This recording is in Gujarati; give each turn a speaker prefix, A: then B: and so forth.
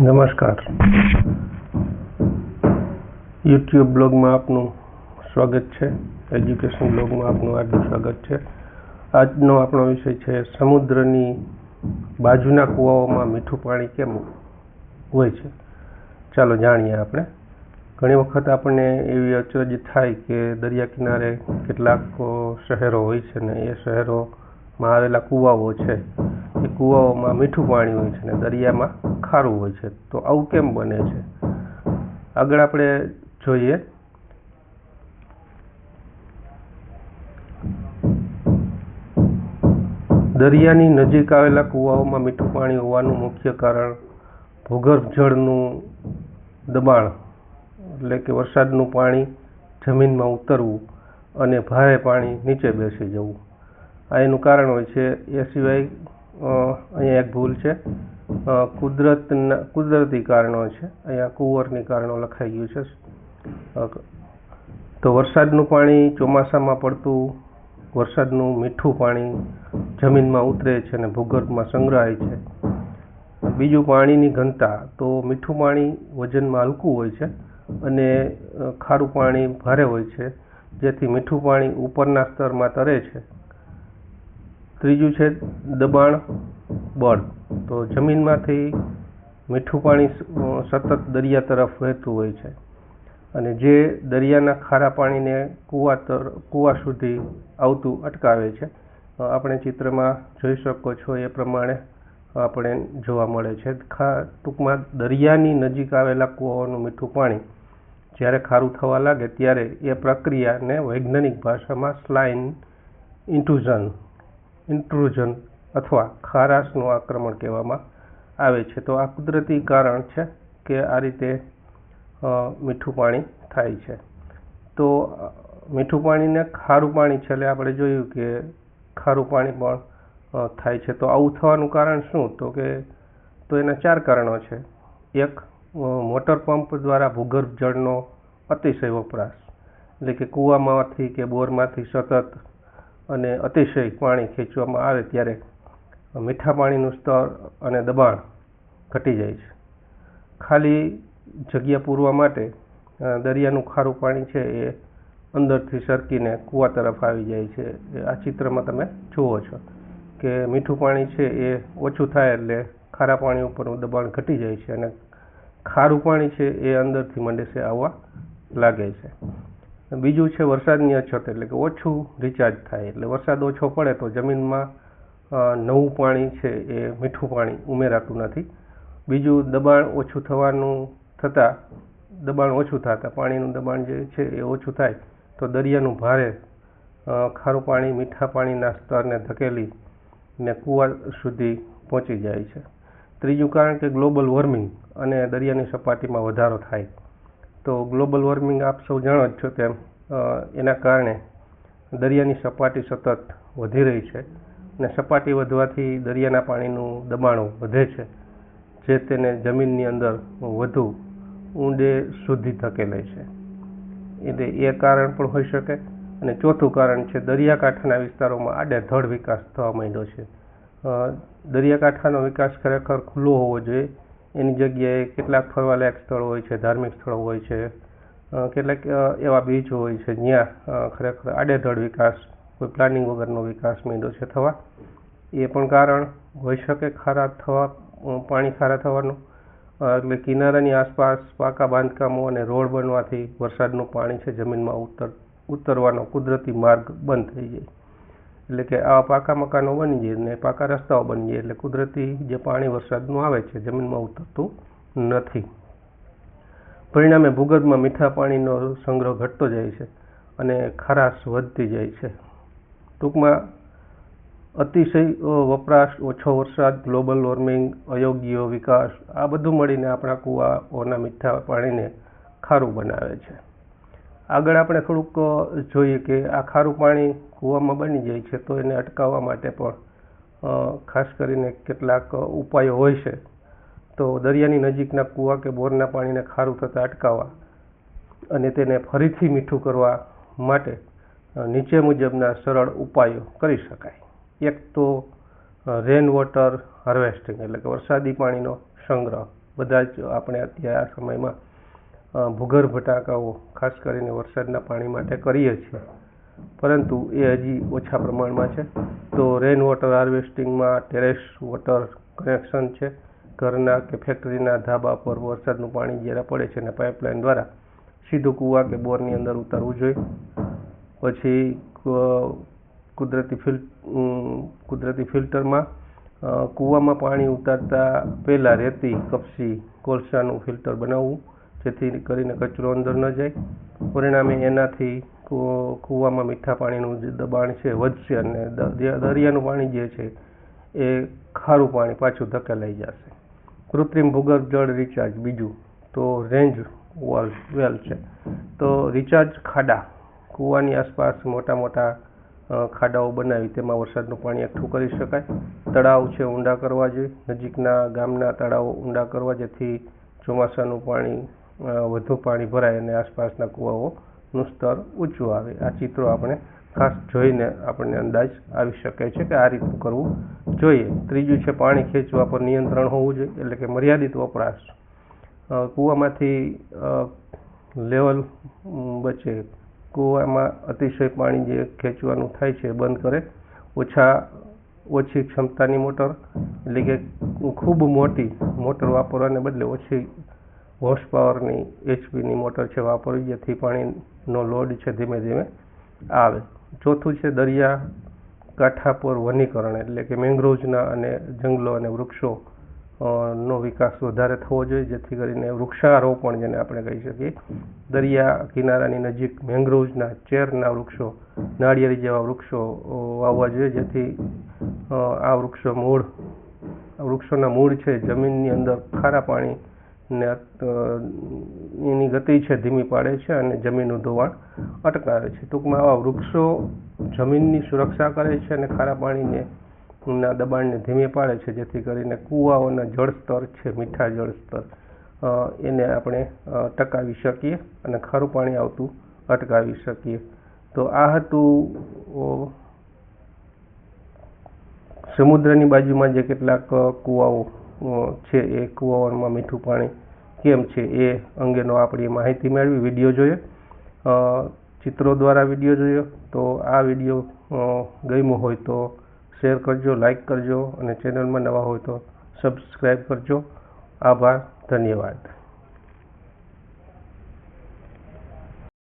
A: નમસ્કાર, યુટ્યુબ બ્લોગમાં આપનું સ્વાગત છે. એજ્યુકેશન બ્લોગમાં આપનું હાર્દિક સ્વાગત છે. આજનો આપણો વિષય છે સમુદ્રની બાજુના કૂવાઓમાં મીઠું પાણી કેમ હોય છે. ચાલો જાણીએ. આપણે ઘણી વખત આપણને એવી અચરજ થાય કે દરિયા કિનારે કેટલાક શહેરો હોય છે ને એ શહેરોમાં આવેલા કૂવાઓ છે એ કૂવાઓમાં મીઠું પાણી હોય છે ને દરિયામાં ખારું હોય છે. તો આવું કેમ બને છે? આગળ આપણે જોઈએ. દરિયાની નજીક આવેલા કૂવાઓમાં મીઠું પાણી હોવાનું મુખ્ય કારણ ભૂગર્ભ જળનું દબાણ, એટલે કે વરસાદનું પાણી જમીનમાં ઉતરવું અને ભારે પાણી નીચે બેસી જવું, આ એનું કારણ હોય છે. એ સિવાય અહીંયા એક ભૂલ છે, કુદરતી કારણો છે. અહીંયા કુંવરની કારણો લખાઈ ગયું છે. તો વરસાદનું પાણી ચોમાસામાં પડતું વરસાદનું મીઠું પાણી જમીનમાં ઉતરે છે અને ભૂગર્ભમાં સંગ્રહાય છે. બીજું, પાણીની ઘનતા. તો મીઠું પાણી વજનમાં હલકું હોય છે અને ખારું પાણી ભારે હોય છે, જેથી મીઠું પાણી ઉપરના સ્તરમાં તરે છે. ત્રીજું છે દબાણ બળ. તો જમીનમાંથી મીઠું પાણી સતત દરિયા તરફ વહેતું હોય છે અને જે દરિયાના ખારા પાણીને કૂવા સુધી આવતું અટકાવે છે. આપણે ચિત્રમાં જોઈ શકો છો એ પ્રમાણે આપણે જોવા મળે છે. ટૂંકમાં દરિયાની નજીક આવેલા કૂવાઓનું મીઠું પાણી જ્યારે ખારું થવા લાગે ત્યારે એ પ્રક્રિયાને વૈજ્ઞાનિક ભાષામાં સ્લાઇન ઇન્ટ્રુઝન અથવા ખારાશનું આક્રમણ કહેવામાં આવે છે. તો આ કુદરતી કારણ છે કે આ રીતે મીઠું પાણી થાય છે. તો મીઠું પાણીને ખારું પાણી છે એટલે આપણે જોયું કે ખારું પાણી પણ થાય છે. તો આવું થવાનું કારણ શું? તો એના 4 કારણો છે. એક, મોટર પંપ દ્વારા ભૂગર્ભ જળનો અતિશય વપરાશ, એટલે કે કૂવામાંથી કે બોરમાંથી સતત અને અતિશય પાણી ખેંચવામાં આવે ત્યારે મીઠા પાણીનું સ્તર અને દબાણ ઘટી જાય છે. ખાલી જગ્યા પૂરવા માટે દરિયાનું ખારું પાણી છે એ અંદરથી સરકીને કૂવા તરફ આવી જાય છે. આ ચિત્રમાં તમે જુઓ છો કે મીઠું પાણી છે એ ઓછું થાય એટલે ખારા પાણી ઉપરનું દબાણ ઘટી જાય છે અને ખારું પાણી છે એ અંદરથી મંડે આવવા લાગે છે. બીજું છે વરસાદની અછત, એટલે કે ઓછું રિચાર્જ થાય. એટલે વરસાદ ઓછો પડે તો જમીનમાં નવું પાણી છે એ મીઠું પાણી ઉમેરાતું નથી. બીજું, દબાણ ઓછું થતાં પાણીનું દબાણ જે છે એ ઓછું થાય તો દરિયાનું ભારે ખારું પાણી મીઠા પાણીના સ્તરને ધકેલી ને કૂવા સુધી પહોંચી જાય છે. ત્રીજું કારણ કે ગ્લોબલ વોર્મિંગ અને દરિયાની સપાટીમાં વધારો થાય. તો ગ્લોબલ વોર્મિંગ આપ સૌ જાણો જ છો તેમ એના કારણે દરિયાની સપાટી સતત વધી રહી છે અને સપાટી વધવાથી દરિયાના પાણીનું દબાણ વધે છે, જે તેને જમીનની અંદર વધુ ઊંડે સુધી ધકેલે છે. એટલે એ કારણ પણ હોઈ શકે. અને ચોથું કારણ છે દરિયાકાંઠાના વિસ્તારોમાં આડેધડ વિકાસ થવા માંડ્યો છે. દરિયાકાંઠાનો વિકાસ ખરેખર ખુલ્લો હોવો જોઈએ. એની જગ્યાએ કેટલાક ફરવાલાયક સ્થળો હોય છે, ધાર્મિક સ્થળો હોય છે, કેટલાક એવા બીચ હોય છે જ્યાં ખરેખર આડેધડ વિકાસ, કોઈ પ્લાનિંગ વગરનો વિકાસ માંડ્યો છે થવા. એ પણ કારણ હોઈ શકે પાણી ખારા થવાનું. એટલે કિનારાની આસપાસ પાકા બાંધકામો અને રોડ બનવાથી વરસાદનું પાણી છે જમીનમાં ઉતરવાનો કુદરતી માર્ગ બંધ થઈ જાય. એટલે કે આવા પાકા મકાનો બની જાય ને પાકા રસ્તાઓ બની જાય એટલે કુદરતી જે પાણી વરસાદનું આવે છે જમીનમાં ઉતરતું નથી. પરિણામે ભૂગર્ભમાં મીઠા પાણીનો સંગ્રહ ઘટતો જાય છે અને ખારાશ વધતી જાય છે. ટૂંકમાં અતિશય વપરાશ, ઓછો વરસાદ, ગ્લોબલ વોર્મિંગ, અયોગ્ય વિકાસ, આ બધું મળીને આપણા કૂવાઓના મીઠા પાણીને ખારું બનાવે છે. આગળ આપણે થોડુંક જોઈએ કે આ ખારું પાણી કૂવામાં બની જાય છે તો એને અટકાવવા માટે પણ ખાસ કરીને કેટલાક ઉપાયો હોય છે. તો દરિયાની નજીકના કૂવા કે બોરના પાણીને ખારું થતાં અટકાવવા અને તેને ફરીથી મીઠું કરવા માટે નીચે મુજબના સરળ ઉપાયો કરી શકાય. એક તો રેન વોટર હાર્વેસ્ટિંગ, એટલે કે વરસાદી પાણીનો સંગ્રહ. બધા જ આપણે અત્યારે આ સમયમાં ભૂગર્ભ ટાંકાઓ ખાસ કરીને વરસાદના પાણી માટે કરીએ છીએ, પરંતુ એ હજી ઓછા પ્રમાણમાં છે. તો રેન વોટર હાર્વેસ્ટિંગમાં ટેરેસ વોટર કનેક્શન છે, ઘરના કે ફેક્ટરીના ધાબા પર વરસાદનું પાણી જ્યારે પડે છે અને પાઇપલાઇન દ્વારા સીધું કૂવા કે બોરની અંદર ઉતારવું જોઈએ. પછી કુદરતી ફિલ્ટરમાં કૂવામાં પાણી ઉતારતા પહેલાં રેતી, કપચી, કોલસાનું ફિલ્ટર બનાવવું, જેથી કરીને કચરો અંદર ન જાય. પરિણામે એનાથી કૂવામાં મીઠા પાણીનું જે દબાણ છે વધશે અને દરિયાનું પાણી જે છે એ ખારું પાણી પાછું ધકેલાઈ જશે. કૃત્રિમ ભૂગર્ભ જળ રિચાર્જ બીજું તો રેન્જ વેલ છે. તો રિચાર્જ ખાડા, કૂવાની આસપાસ મોટા ખાડાઓ બનાવી તેમાં વરસાદનું પાણી એકઠું કરી શકાય. તળાવ છે ઊંડા કરવા જોઈએ, નજીકના ગામના તળાવો ઊંડા કરવા, જેથી ચોમાસાનું પાણી વધુ પાણી ભરાય અને આસપાસના કૂવાઓનું સ્તર ઊંચું આવે. આ ચિત્રો આપણે ખાસ જોઈને આપણને અંદાજ આવી શકે છે કે આ રીતનું કરવું જોઈએ. ત્રીજું છે પાણી ખેંચવા પર નિયંત્રણ હોવું જોઈએ, એટલે કે મર્યાદિત વપરાશ. કૂવામાંથી લેવલ વચ્ચે કૂવામાં અતિશય પાણી જે ખેંચવાનું થાય છે બંધ કરે. ઓછી ક્ષમતાની મોટર, એટલે કે ખૂબ મોટી મોટર વાપરવાને બદલે ઓછી હોર્સ પાવરની HP મોટર છે વાપરવી, જેથી પાણીનો લોડ છે ધીમે ધીમે આવે. ચોથું છે દરિયા કાંઠા પર વનીકરણ, એટલે કે મેંગ્રોવ્સના અને જંગલો અને વૃક્ષો નો વિકાસ વધારે થવો જોઈએ, જેથી કરીને વૃક્ષારોપણ જેને આપણે કહી શકીએ. દરિયા કિનારાની નજીક મેંગ્રોવ્સના ચેરના વૃક્ષો, નાળિયેરી જેવા વૃક્ષો વાવવા જોઈએ, જેથી આ વૃક્ષોના મૂળ છે જમીનની અંદર ખારા પાણીને એની ગતિ છે ધીમી પાડે છે અને જમીનનું ધોવાણ અટકાવે છે. ટૂંકમાં આવા વૃક્ષો જમીનની સુરક્ષા કરે છે અને ખારા પાણીને ના દબાણને ધીમે પાડે છે, જેથી કરીને કૂવાઓના જળસ્તર છે, મીઠા જળસ્તર એને આપણે ટકાવી શકીએ અને ખારું પાણી આવતું અટકાવી શકીએ. તો આ હતું સમુદ્રની બાજુમાં જે કેટલાક કૂવાઓ છે એ કૂવાઓમાં મીઠું પાણી કેમ છે એ અંગેનો આપણી માહિતી મેળવી. વિડીયો જોયો, ચિત્રો દ્વારા વિડીયો જોયો. તો આ વિડીયો ગમ્યો હોય તો શેર કરજો, લાઈક કરજો અને ચેનલમાં નવા હોય તો સબસ્ક્રાઈબ કરજો. આભાર, ધન્યવાદ.